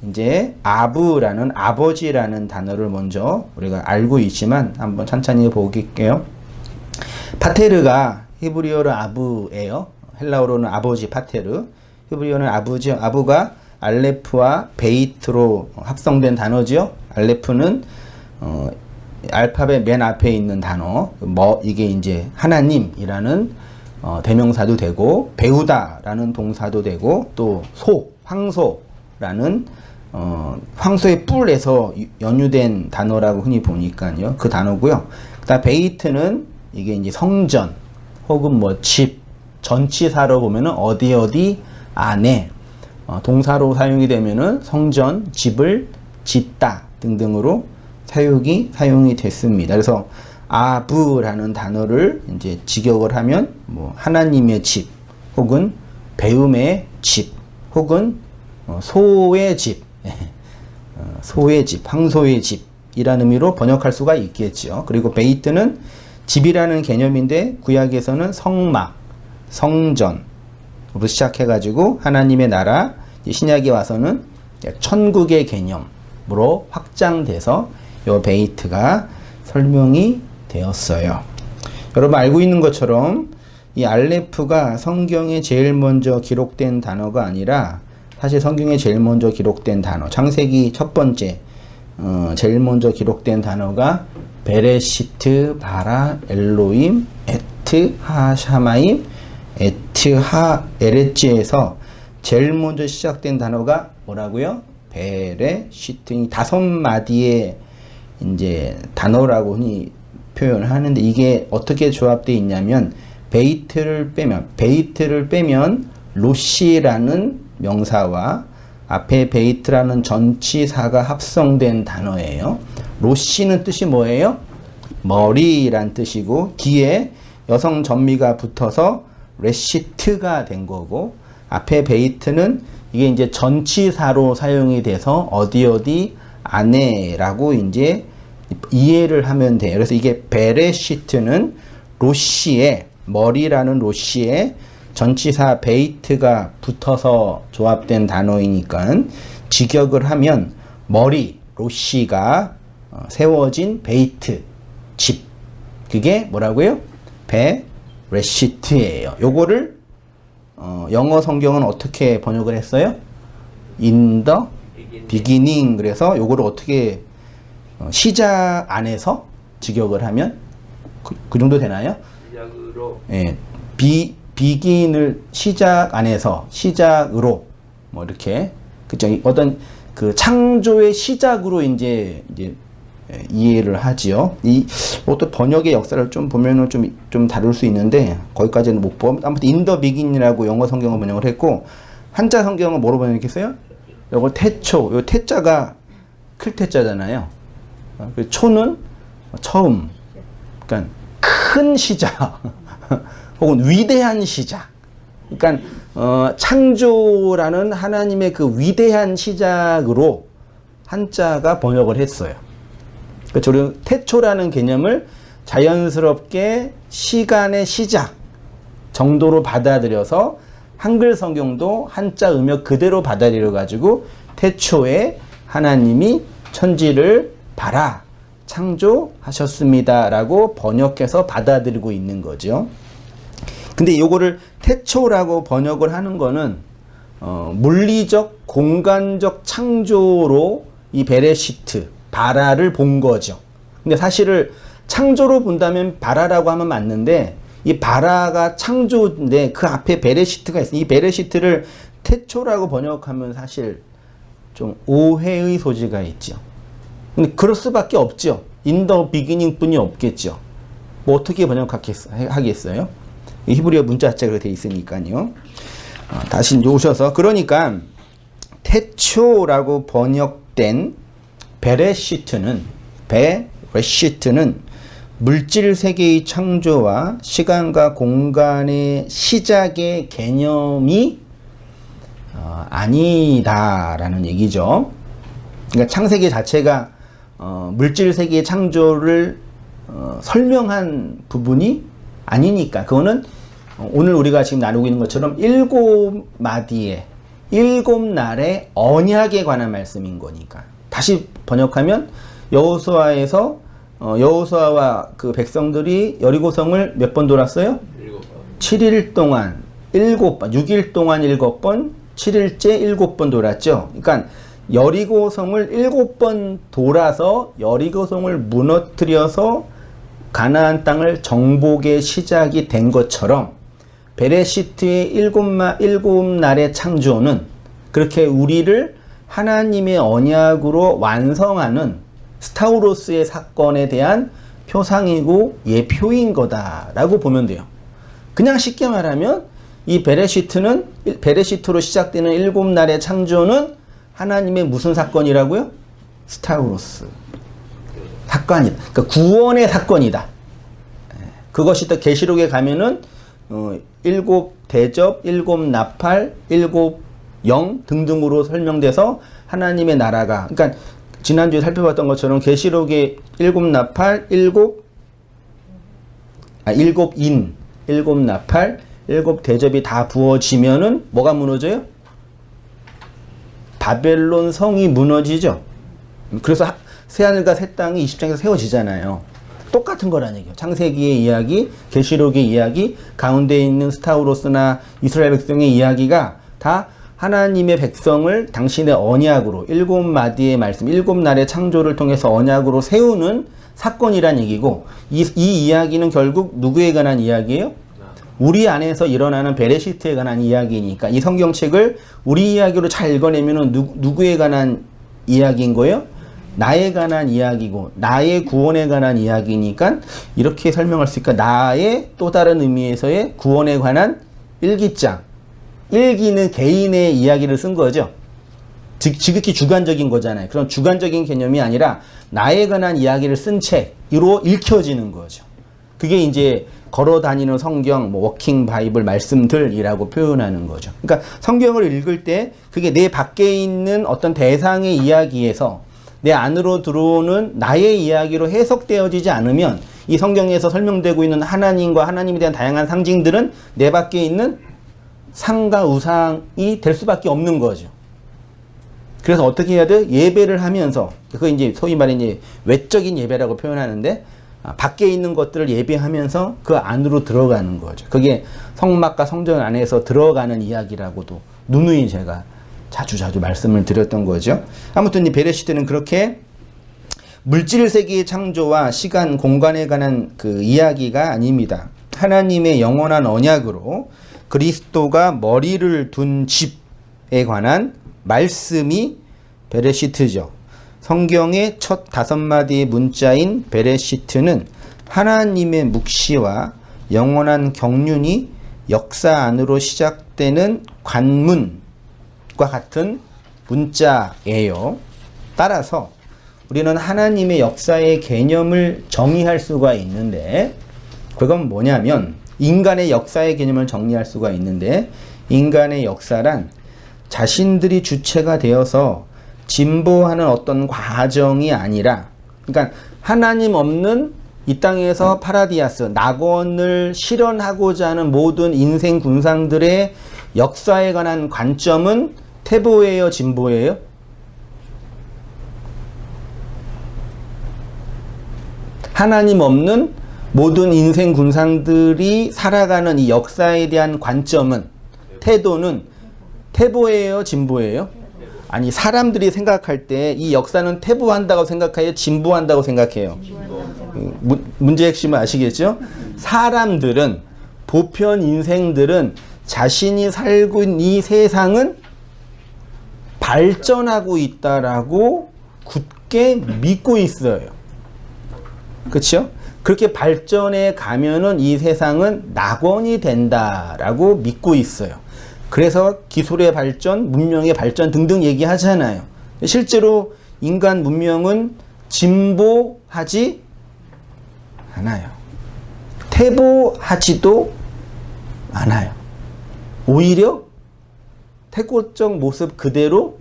이제 아부라는 아버지라는 단어를 먼저 우리가 알고 있지만 한번 천천히 볼게요. 파테르가 히브리어로 아부예요. 헬라어로는 아버지 파테르. 히브리어는 아부죠. 아부가 알레프와 베이트로 합성된 단어죠. 알레프는 알파벳 맨 앞에 있는 단어. 이게 이제 하나님이라는 대명사도 되고, 배우다라는 동사도 되고, 또 황소라는 황소의 뿔에서 연유된 단어라고 흔히 보니까요. 그 단어고요. 그다음 베이트는 이게 이제 성전 혹은 뭐 집, 전치사로 보면은 어디 안에 동사로 사용이 되면은 성전, 집을 짓다 등등으로 사용이 됐습니다. 그래서 아부라는 단어를 이제 직역을 하면 뭐 하나님의 집 혹은 배움의 집 혹은 소의 집, 소의 집, 황소의 집이라는 의미로 번역할 수가 있겠죠. 그리고 베이트는 집이라는 개념인데 구약에서는 성막, 성전으로 시작해가지고 하나님의 나라, 신약에 와서는 천국의 개념으로 확장돼서 요 베이트가 설명이 되었어요. 여러분 알고 있는 것처럼 이 알레프가 성경에 제일 먼저 기록된 단어가 아니라 사실 성경에 제일 먼저 기록된 단어, 창세기 첫 번째 제일 먼저 기록된 단어가 베레시트 바라 엘로임 에트 하 샤마임 에트 하 에레츠에서 제일 먼저 시작된 단어가 뭐라고요? 베레시트. 5마디의 이제 단어라고 흔히 표현을 하는데 이게 어떻게 조합되어 있냐면 베이트를 빼면 로시라는 명사와 앞에 베이트라는 전치사가 합성된 단어예요. 로시는 뜻이 뭐예요? 머리란 뜻이고 뒤에 여성 전미가 붙어서 레시트가 된 거고, 앞에 베이트는 이게 이제 전치사로 사용이 돼서 어디 안에라고 이제 이해를 하면 돼요. 그래서 이게 베레시트는 로시에, 머리라는 로시에 전치사 베이트가 붙어서 조합된 단어이니까 직역을 하면 머리, 로시가 세워진 베이트, 집. 그게 뭐라고요? 베레시트예요. 요거를 영어 성경은 어떻게 번역을 했어요? In the beginning. 그래서 요거를 어떻게 시작 안에서 직역을 하면 그 정도 되나요? 시작으로. 예. 비긴을 시작 안에서 시작으로 뭐 이렇게 그죠? 어떤 그 창조의 시작으로 이제 이해를 하지요. 또 번역의 역사를 좀 보면은 좀 다룰 수 있는데 거기까지는 못 보면 아무튼 in the beginning이라고 영어 성경을 번역을 했고, 한자 성경은 뭐로 번역했어요? 요거 태초, 요 태자가 클 태자잖아요. 그 초는 처음, 그러니까 큰 시작 혹은 위대한 시작. 그러니까 창조라는 하나님의 그 위대한 시작으로 한자가 번역을 했어요. 그래서 태초라는 개념을 자연스럽게 시간의 시작 정도로 받아들여서 한글 성경도 한자 음역 그대로 받아들여 가지고 태초에 하나님이 천지를 발아 창조하셨습니다 라고 번역해서 받아들이고 있는 거죠. 근데 요거를 태초라고 번역을 하는 거는 물리적 공간적 창조로 이 베레시트 바라를 본 거죠. 근데 사실을 창조로 본다면 바라라고 하면 맞는데 이 바라가 창조인데 그 앞에 베레시트가 있어요. 이 베레시트를 태초라고 번역하면 사실 좀 오해의 소지가 있죠. 근데 그럴 수밖에 없죠. In the beginning 뿐이 없겠죠. 뭐 어떻게 번역하겠어요? 히브리어 문자자로 되어 있으니까요. 다시 오셔서 그러니까 태초라고 번역된 베레시트는 물질 세계의 창조와 시간과 공간의 시작의 개념이 아니다라는 얘기죠. 그러니까 창세기 자체가 물질 세계의 창조를 설명한 부분이 아니니까 그거는 오늘 우리가 지금 나누고 있는 것처럼 7마디의 7날의 언약에 관한 말씀인 거니까. 다시 번역하면 여호수아에서 여호수아와 그 백성들이 여리고성을 몇 번 돌았어요? 7일 동안 7번, 6일 동안 7번, 7일째 7번 돌았죠. 그러니까 여리고성을 7번 돌아서 여리고성을 무너뜨려서 가나안 땅을 정복의 시작이 된 것처럼 베레시트의 7날의 창조는 그렇게 우리를 하나님의 언약으로 완성하는 스타우로스의 사건에 대한 표상이고 예표인 거다라고 보면 돼요. 그냥 쉽게 말하면 이 베레시트로 시작되는 7날의 창조는 하나님의 무슨 사건이라고요? 스타우로스 사건이다. 그러니까 구원의 사건이다. 그것이 또 계시록에 가면은 7 대접, 7 나팔, 7 영 등등으로 설명돼서 하나님의 나라가, 그러니까 지난주에 살펴봤던 것처럼 계시록의 7 나팔, 7 인, 7 나팔, 7 대접이 다 부어지면은 뭐가 무너져요? 바벨론 성이 무너지죠. 그래서 새하늘과 새 땅이 20장에서 세워지잖아요. 똑같은 거라는 얘기예요. 창세기의 이야기, 계시록의 이야기, 가운데 있는 스타우로스나 이스라엘 백성의 이야기가 다 하나님의 백성을 당신의 언약으로 7마디의 말씀, 7날의 창조를 통해서 언약으로 세우는 사건이란 얘기고, 이 이야기는 결국 누구에 관한 이야기예요? 우리 안에서 일어나는 베레시트에 관한 이야기니까 이 성경책을 우리 이야기로 잘 읽어내면 누구에 관한 이야기인 거예요? 나에 관한 이야기고 나의 구원에 관한 이야기니까 이렇게 설명할 수 있을까? 나의 또 다른 의미에서의 구원에 관한 일기장. 일기는 개인의 이야기를 쓴 거죠. 지극히 주관적인 거잖아요. 그런 주관적인 개념이 아니라 나에 관한 이야기를 쓴 책으로 읽혀지는 거죠. 그게 이제 걸어 다니는 성경, 워킹 바이블 말씀들이라고 표현하는 거죠. 그러니까 성경을 읽을 때 그게 내 밖에 있는 어떤 대상의 이야기에서 내 안으로 들어오는 나의 이야기로 해석되어지지 않으면 이 성경에서 설명되고 있는 하나님과 하나님에 대한 다양한 상징들은 내 밖에 있는 상과 우상이 될 수밖에 없는 거죠. 그래서 어떻게 해야 돼? 예배를 하면서, 그거 이제 소위 말해 이제 외적인 예배라고 표현하는데, 밖에 있는 것들을 예배하면서 그 안으로 들어가는 거죠. 그게 성막과 성전 안에서 들어가는 이야기라고도 누누이 제가 자주 말씀을 드렸던 거죠. 아무튼 이 베레시트는 그렇게 물질 세계의 창조와 시간, 공간에 관한 그 이야기가 아닙니다. 하나님의 영원한 언약으로 그리스도가 머리를 둔 집에 관한 말씀이 베레시트죠. 성경의 첫 5마디의 문자인 베레시트는 하나님의 묵시와 영원한 경륜이 역사 안으로 시작되는 관문과 같은 문자예요. 따라서 우리는 하나님의 역사의 개념을 정의할 수가 있는데, 그건 뭐냐면 인간의 역사의 개념을 정리할 수가 있는데, 인간의 역사란 자신들이 주체가 되어서 진보하는 어떤 과정이 아니라, 그러니까 하나님 없는 이 땅에서 파라디아스, 낙원을 실현하고자 하는 모든 인생 군상들의 역사에 관한 관점은 태보예요, 진보예요? 하나님 없는 모든 인생 군상들이 살아가는 이 역사에 대한 관점은, 태도는 태보예요, 진보예요? 아니, 사람들이 생각할 때 이 역사는 태보한다고 생각해요, 진보한다고 생각해요? 문제 핵심을 아시겠죠? 사람들은, 보편 인생들은 자신이 살고 있는 이 세상은 발전하고 있다라고 굳게 믿고 있어요. 그렇죠? 그렇게 발전해 가면은 이 세상은 낙원이 된다라고 믿고 있어요. 그래서 기술의 발전, 문명의 발전 등등 얘기하잖아요. 실제로 인간 문명은 진보하지 않아요. 퇴보하지도 않아요. 오히려 태고적 모습 그대로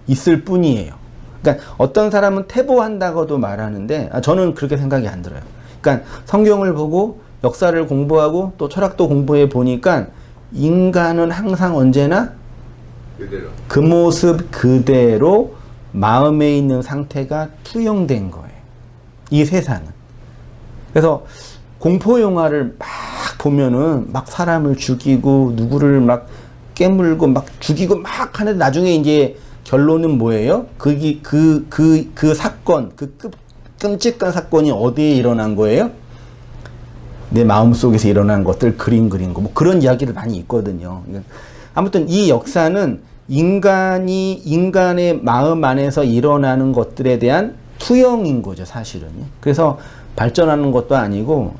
있을 뿐이에요. 그러니까 어떤 사람은 퇴보한다고도 말하는데, 저는 그렇게 생각이 안 들어요. 그러니까 성경을 보고 역사를 공부하고 또 철학도 공부해 보니까 인간은 항상 언제나 그대로. 그 모습 그대로 마음에 있는 상태가 투영된 거예요. 이 세상은. 그래서 공포 영화를 막 보면은 막 사람을 죽이고 누구를 막 깨물고 막 죽이고 막 하는데 나중에 이제 결론은 뭐예요? 그 사건, 끔찍한 사건이 어디에 일어난 거예요? 내 마음속에서 일어난 것들 그린 거 뭐 그런 이야기를 많이 있거든요. 아무튼 이 역사는 인간의 마음 안에서 일어나는 것들에 대한 투영인 거죠, 사실은요. 그래서 발전하는 것도 아니고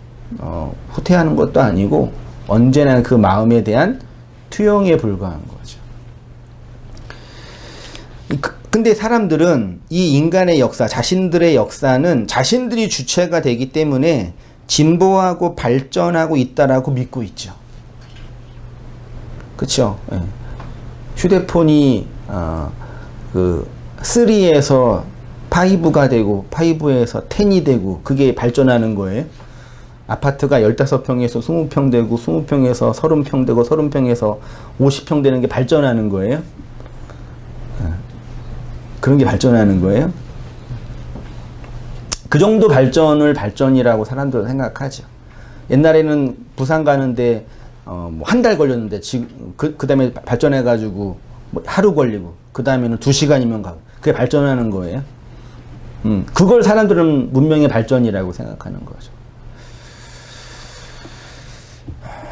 후퇴하는 것도 아니고 언제나 그 마음에 대한 투영에 불과한 거죠. 근데 사람들은 이 인간의 역사, 자신들의 역사는 자신들이 주체가 되기 때문에 진보하고 발전하고 있다라고 믿고 있죠. 그렇죠? 예. 휴대폰이 3에서 5가 되고 5에서 10이 되고 그게 발전하는 거예요. 아파트가 15평에서 20평 되고 20평에서 30평 되고 30평에서 50평 되는 게 발전하는 거예요. 그런 게 발전하는 거예요. 그 정도 발전을 발전이라고 사람들은 생각하죠. 옛날에는 부산 가는데 뭐 한 달 걸렸는데 지금 그 다음에 발전해가지고 뭐 하루 걸리고 그 다음에는 2시간이면 가고 그게 발전하는 거예요. 그걸 사람들은 문명의 발전이라고 생각하는 거죠.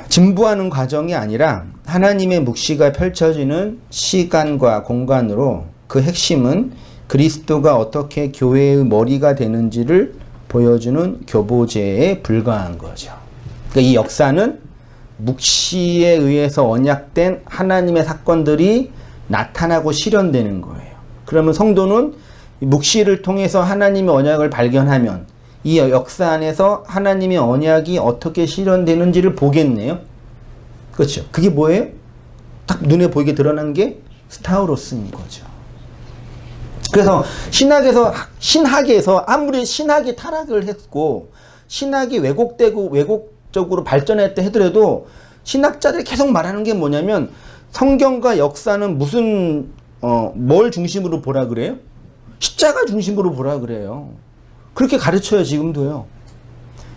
진보하는 과정이 아니라 하나님의 묵시가 펼쳐지는 시간과 공간으로 그 핵심은 그리스도가 어떻게 교회의 머리가 되는지를 보여주는 교보제에 불과한 거죠. 그러니까 이 역사는 묵시에 의해서 언약된 하나님의 사건들이 나타나고 실현되는 거예요. 그러면 성도는 묵시를 통해서 하나님의 언약을 발견하면 이 역사 안에서 하나님의 언약이 어떻게 실현되는지를 보겠네요. 그렇죠? 그게 뭐예요? 딱 눈에 보이게 드러난 게 스타우로스인 거죠. 그래서 신학에서 아무리 신학이 타락을 했고 신학이 왜곡되고 왜곡적으로 발전했다 하더라도 신학자들이 계속 말하는 게 뭐냐면 성경과 역사는 무슨 뭘 중심으로 보라 그래요? 십자가 중심으로 보라 그래요. 그렇게 가르쳐요, 지금도요.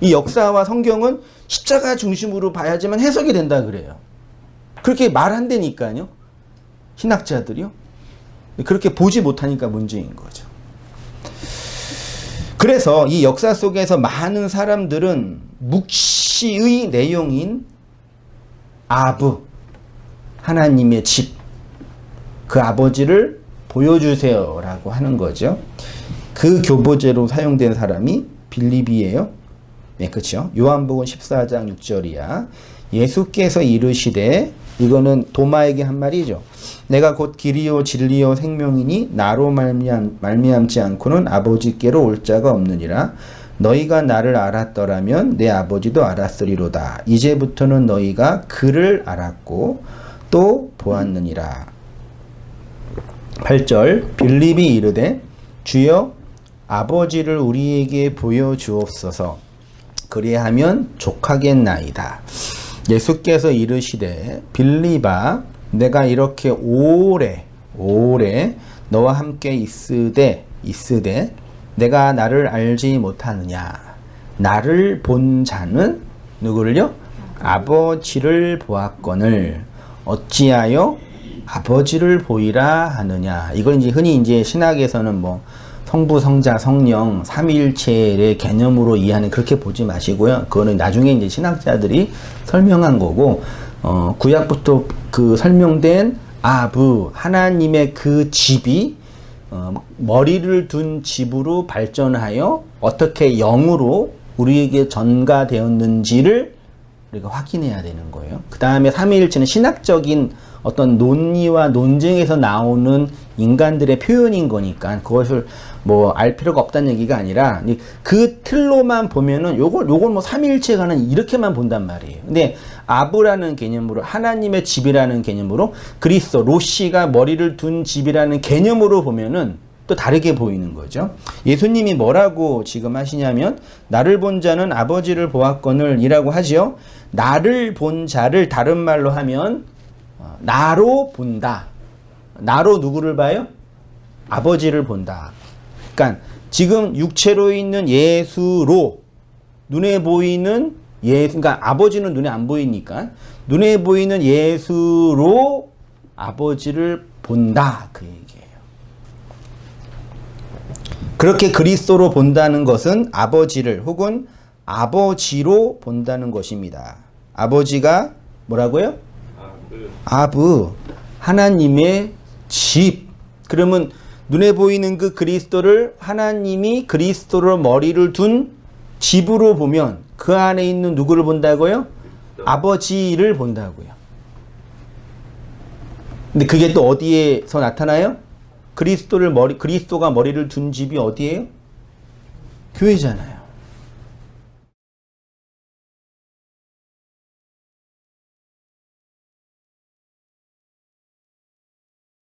이 역사와 성경은 십자가 중심으로 봐야지만 해석이 된다 그래요. 그렇게 말한다니까요. 신학자들이요. 그렇게 보지 못하니까 문제인 거죠. 그래서 이 역사 속에서 많은 사람들은 묵시의 내용인 아브, 하나님의 집, 그 아버지를 보여주세요 라고 하는 거죠. 그 교보제로 사용된 사람이 빌립이에요. 네, 그렇죠. 요한복음 14장 6절이야. 예수께서 이르시되, 이거는 도마에게 한 말이죠. 내가 곧 길이요 진리요 생명이니 나로 말미암지 않고는 아버지께로 올 자가 없느니라. 너희가 나를 알았더라면 내 아버지도 알았으리로다. 이제부터는 너희가 그를 알았고 또 보았느니라. 8절 빌립이 이르되 주여 아버지를 우리에게 보여주옵소서. 그리하면 족하겠나이다. 예수께서 이르시되 빌립아 내가 이렇게 오래 너와 함께 있으되 내가 나를 알지 못하느냐. 나를 본 자는 누구를요? 아버지를 보았거늘 어찌하여 아버지를 보이라 하느냐. 이걸 이제 흔히 이제 신학에서는 뭐 성부, 성자, 성령, 삼위일체의 개념으로 이해하는, 그렇게 보지 마시고요. 그거는 나중에 이제 신학자들이 설명한 거고, 구약부터 그 설명된 아브, 하나님의 그 집이 머리를 둔 집으로 발전하여 어떻게 영으로 우리에게 전가되었는지를 우리가 확인해야 되는 거예요. 그 다음에 삼위일체는 신학적인 어떤 논의와 논쟁에서 나오는 인간들의 표현인 거니까 그것을 뭐 알 필요가 없다는 얘기가 아니라 그 틀로만 보면은 요걸 뭐 삼위일체가는 이렇게만 본단 말이에요. 근데 아브라는 개념으로, 하나님의 집이라는 개념으로, 그리스도 로시가 머리를 둔 집이라는 개념으로 보면은 또 다르게 보이는 거죠. 예수님이 뭐라고 지금 하시냐면 나를 본 자는 아버지를 보았거늘 이라고 하죠. 나를 본 자를 다른 말로 하면 나로 본다. 나로 누구를 봐요? 아버지를 본다. 그러니까 지금 육체로 있는 예수로 눈에 보이는 그러니까 아버지는 눈에 안 보이니까 눈에 보이는 예수로 아버지를 본다. 그 얘기예요. 그렇게 그리스도로 본다는 것은 아버지를 혹은 아버지로 본다는 것입니다. 아버지가 뭐라고요? 아브. 하나님의 집. 그러면 눈에 보이는 그 그리스도를 하나님이 그리스도로 머리를 둔 집으로 보면 그 안에 있는 누구를 본다고요? 아버지를 본다고요. 근데 그게 또 어디에서 나타나요? 그리스도가 머리를 둔 집이 어디예요? 교회잖아요.